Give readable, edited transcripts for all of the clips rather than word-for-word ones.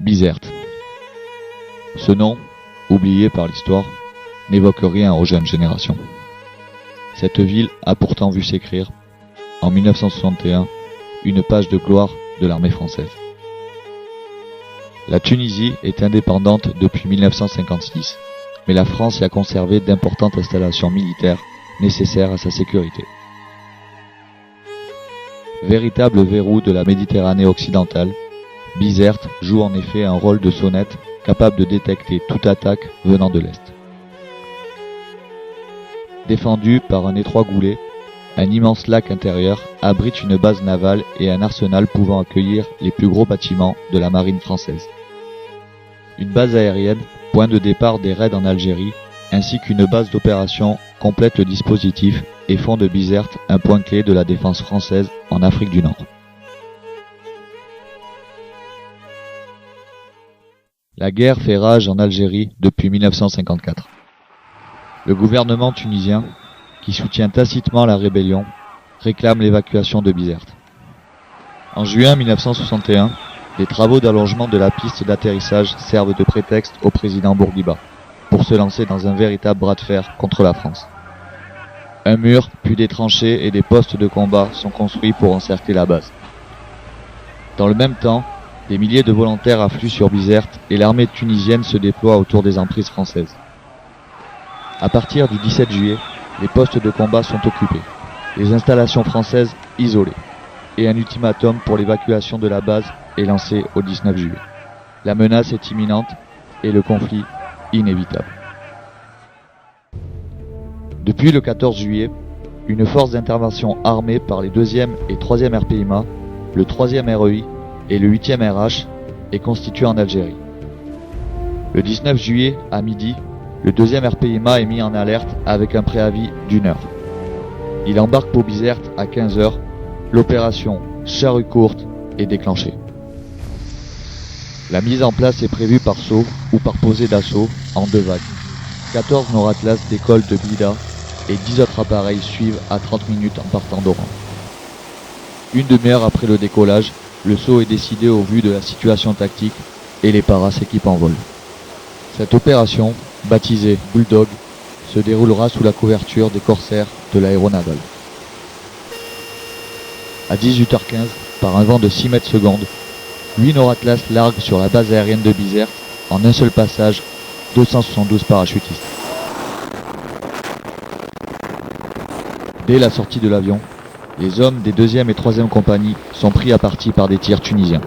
Bizerte. Ce nom, oublié par l'histoire, n'évoque rien aux jeunes générations. Cette ville a pourtant vu s'écrire, en 1961, une page de gloire de l'armée française. La Tunisie est indépendante depuis 1956, mais la France y a conservé d'importantes installations militaires nécessaires à sa sécurité. Véritable verrou de la Méditerranée occidentale, Bizerte joue en effet un rôle de sonnette capable de détecter toute attaque venant de l'Est. Défendu par un étroit goulet, un immense lac intérieur abrite une base navale et un arsenal pouvant accueillir les plus gros bâtiments de la marine française. Une base aérienne, point de départ des raids en Algérie, ainsi qu'une base d'opération complètent le dispositif et font de Bizerte un point clé de la défense française en Afrique du Nord. La guerre fait rage en Algérie depuis 1954. Le gouvernement tunisien, qui soutient tacitement la rébellion, réclame l'évacuation de Bizerte. En juin 1961, les travaux d'allongement de la piste d'atterrissage servent de prétexte au président Bourguiba pour se lancer dans un véritable bras de fer contre la France. Un mur, puis des tranchées et des postes de combat sont construits pour encercler la base. Dans le même temps, des milliers de volontaires affluent sur Bizerte et l'armée tunisienne se déploie autour des emprises françaises. À partir du 17 juillet, les postes de combat sont occupés, les installations françaises isolées, et un ultimatum pour l'évacuation de la base est lancé au 19 juillet. La menace est imminente et le conflit inévitable. Depuis le 14 juillet, une force d'intervention armée par les 2e et 3e RPIMA, le 3e REI et le 8e RH est constituée en Algérie. Le 19 juillet à midi, le 2e RPIMA est mis en alerte avec un préavis d'1 heure. Il embarque pour Bizerte à 15 heures. L'opération Charrue courte est déclenchée. La mise en place est prévue par saut ou par posée d'assaut en 2 vagues. 14 Nord-Atlas décollent de Blida et 10 autres appareils suivent à 30 minutes en partant d'Oran. Une demi-heure après le décollage, le saut est décidé au vu de la situation tactique et les paras s'équipent en vol. Cette opération, baptisée Bulldog, se déroulera sous la couverture des corsaires de l'aéronavale. À 18h15, par un vent de 6 mètres secondes, 8 Nord-Atlas larguent sur la base aérienne de Bizerte en un seul passage 272 parachutistes. Dès la sortie de l'avion, les hommes des 2e et 3e compagnies sont pris à partie par des tirs tunisiens.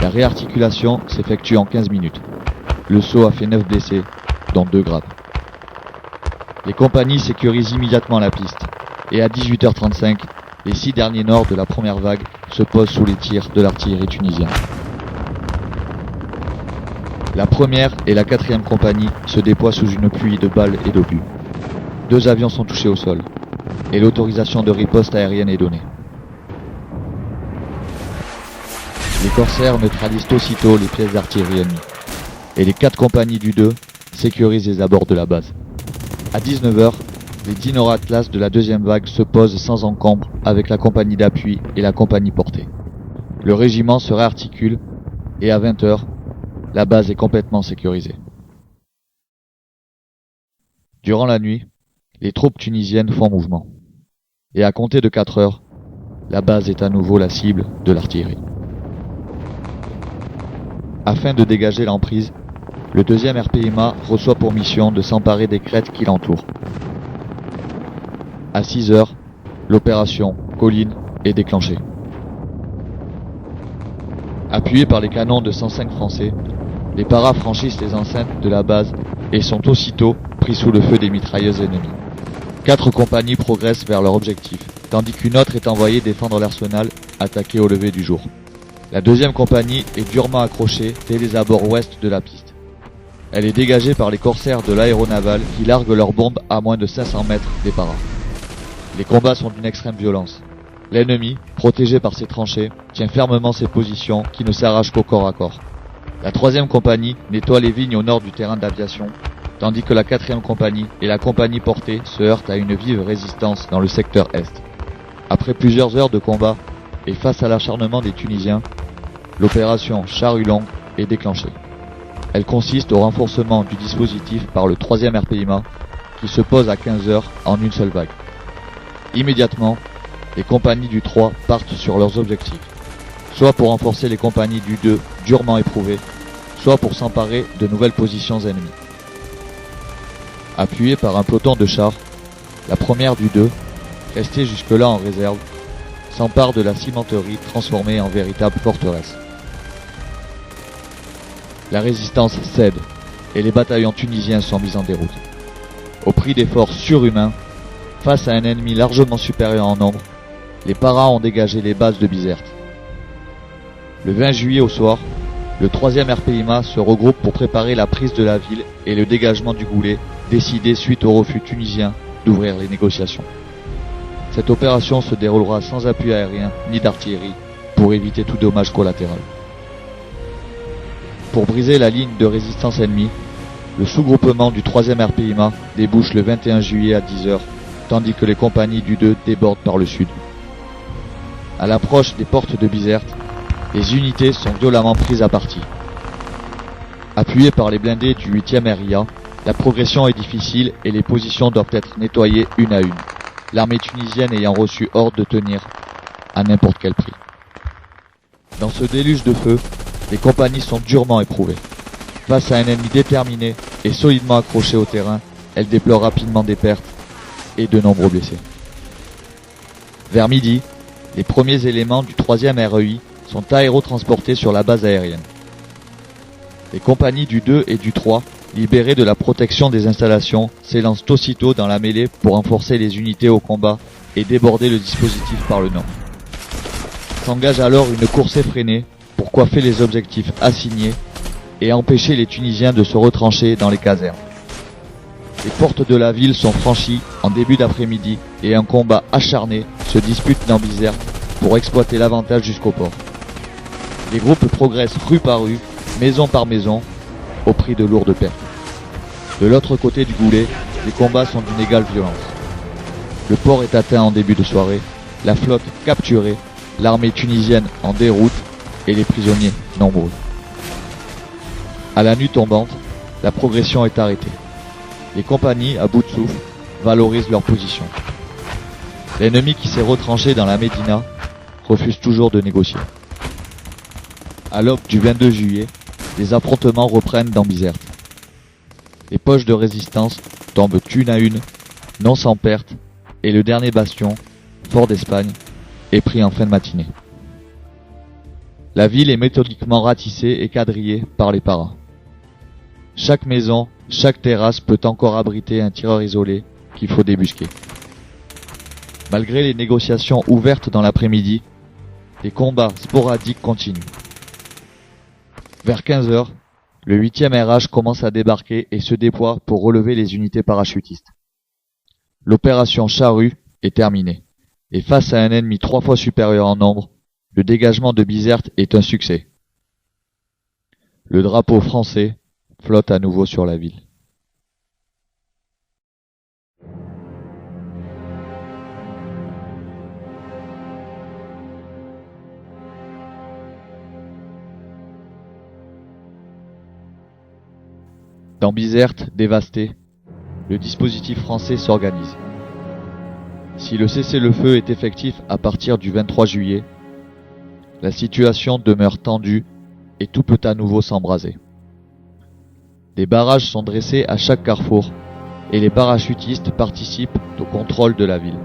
La réarticulation s'effectue en 15 minutes. Le saut a fait 9 blessés, dont 2 graves. Les compagnies sécurisent immédiatement la piste, et à 18h35, les 6 derniers Nord de la première vague se posent sous les tirs de l'artillerie tunisienne. La 1re et la 4e compagnie se déploient sous une pluie de balles et d'obus. 2 avions sont touchés au sol, et l'autorisation de riposte aérienne est donnée. Les corsaires neutralisent aussitôt les pièces d'artillerie ennemies, et les 4 compagnies du 2 sécurisent les abords de la base. À 19h, les 10 Nord-Atlas de la 2e vague se posent sans encombre avec la compagnie d'appui et la compagnie portée. Le régiment se réarticule et à 20h, la base est complètement sécurisée. Durant la nuit, les troupes tunisiennes font mouvement. Et à compter de 4 heures, la base est à nouveau la cible de l'artillerie. Afin de dégager l'emprise, le 2e RPIMA reçoit pour mission de s'emparer des crêtes qui l'entourent. À 6 heures, l'opération Colline est déclenchée. Appuyés par les canons de 105 français, les paras franchissent les enceintes de la base et sont aussitôt pris sous le feu des mitrailleuses ennemies. 4 compagnies progressent vers leur objectif, tandis qu'une autre est envoyée défendre l'arsenal, attaqué au lever du jour. La 2e compagnie est durement accrochée dès les abords ouest de la piste. Elle est dégagée par les corsaires de l'aéronavale qui larguent leurs bombes à moins de 500 mètres des paras. Les combats sont d'une extrême violence. L'ennemi, protégé par ses tranchées, tient fermement ses positions qui ne s'arrachent qu'au corps à corps. La 3e compagnie nettoie les vignes au nord du terrain d'aviation, tandis que la 4e compagnie et la compagnie portée se heurtent à une vive résistance dans le secteur est. Après plusieurs heures de combat, et face à l'acharnement des Tunisiens, L'opération Charrue longue est déclenchée. Elle consiste au renforcement du dispositif par le 3e RPIMA qui se pose à 15 heures en une seule vague. Immédiatement, les compagnies du 3 partent sur leurs objectifs, soit pour renforcer les compagnies du 2 durement éprouvées, soit pour s'emparer de nouvelles positions ennemies. Appuyée par un peloton de chars, la première du 2, restée jusque-là en réserve, s'empare de la cimenterie transformée en véritable forteresse. La résistance cède et les bataillons tunisiens sont mis en déroute. Au prix d'efforts surhumains, face à un ennemi largement supérieur en nombre, les paras ont dégagé les bases de Bizerte. Le 20 juillet au soir, le 3e RPIMA se regroupe pour préparer la prise de la ville et le dégagement du Goulet, décidé suite au refus tunisien d'ouvrir les négociations. Cette opération se déroulera sans appui aérien ni d'artillerie pour éviter tout dommage collatéral. Pour briser la ligne de résistance ennemie, le sous-groupement du 3e RPIMA débouche le 21 juillet à 10 h, tandis que les compagnies du 2 débordent par le sud. À l'approche des portes de Bizerte, les unités sont violemment prises à partie. Appuyées par les blindés du 8e RIA, la progression est difficile et les positions doivent être nettoyées une à une, l'armée tunisienne ayant reçu ordre de tenir à n'importe quel prix. Dans ce déluge de feu, les compagnies sont durement éprouvées. Face à un ennemi déterminé et solidement accroché au terrain, elles déplorent rapidement des pertes et de nombreux blessés. Vers midi, les premiers éléments du 3e REI sont aérotransportés sur la base aérienne. Les compagnies du 2 et du 3, libérées de la protection des installations, s'élancent aussitôt dans la mêlée pour renforcer les unités au combat et déborder le dispositif par le nord. S'engage alors une course effrénée pour coiffer les objectifs assignés et empêcher les Tunisiens de se retrancher dans les casernes. Les portes de la ville sont franchies en début d'après-midi et un combat acharné se dispute dans Bizerte pour exploiter l'avantage jusqu'au port. Les groupes progressent rue par rue, maison par maison, au prix de lourdes pertes. De l'autre côté du Goulet, les combats sont d'une égale violence. Le port est atteint en début de soirée, la flotte capturée, l'armée tunisienne en déroute et les prisonniers nombreux. À la nuit tombante, la progression est arrêtée. Les compagnies, à bout de souffle, valorisent leur position. L'ennemi qui s'est retranché dans la Médina refuse toujours de négocier. À l'aube du 22 juillet, les affrontements reprennent dans Bizerte. Les poches de résistance tombent une à une, non sans perte, et le dernier bastion, Fort d'Espagne, est pris en fin de matinée. La ville est méthodiquement ratissée et quadrillée par les paras. Chaque maison, chaque terrasse peut encore abriter un tireur isolé qu'il faut débusquer. Malgré les négociations ouvertes dans l'après-midi, les combats sporadiques continuent. Vers 15 h, le 8e RH commence à débarquer et se déploie pour relever les unités parachutistes. L'opération Charrue est terminée, et face à un ennemi 3 fois supérieur en nombre, le dégagement de Bizerte est un succès. Le drapeau français flotte à nouveau sur la ville. Dans Bizerte, dévasté, le dispositif français s'organise. Si le cessez-le-feu est effectif à partir du 23 juillet, la situation demeure tendue et tout peut à nouveau s'embraser. Des barrages sont dressés à chaque carrefour et les parachutistes participent au contrôle de la ville.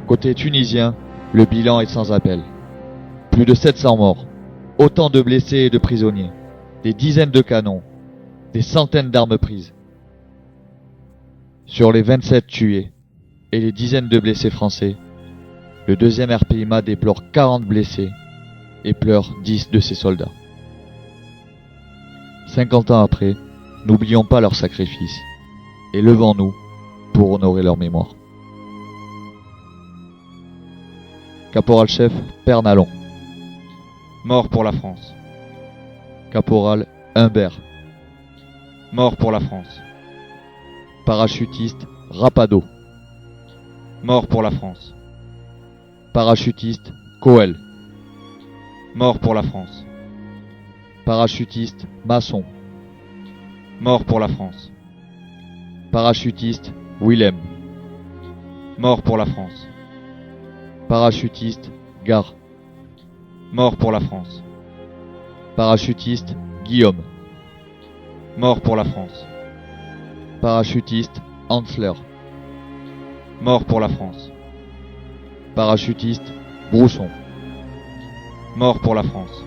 Côté tunisien, le bilan est sans appel. Plus de 700 morts, autant de blessés et de prisonniers, des dizaines de canons, des centaines d'armes prises. Sur les 27 tués et les dizaines de blessés français, le 2e RPIMA déplore 40 blessés et pleure 10 de ses soldats. 50 ans après, n'oublions pas leur sacrifice et levons-nous pour honorer leur mémoire. Caporal-chef Pernalon. Mort pour la France. Caporal Humbert. Mort pour la France. Parachutiste Rapado. Mort pour la France. Parachutiste Coel. Mort pour la France. Parachutiste Masson. Mort pour la France. Parachutiste Willem. Mort pour la France. Parachutiste Gare. Mort pour la France. Parachutiste Guillaume. Mort pour la France. Parachutiste Hansler. Mort pour la France. Parachutiste Brousson. Mort pour la France.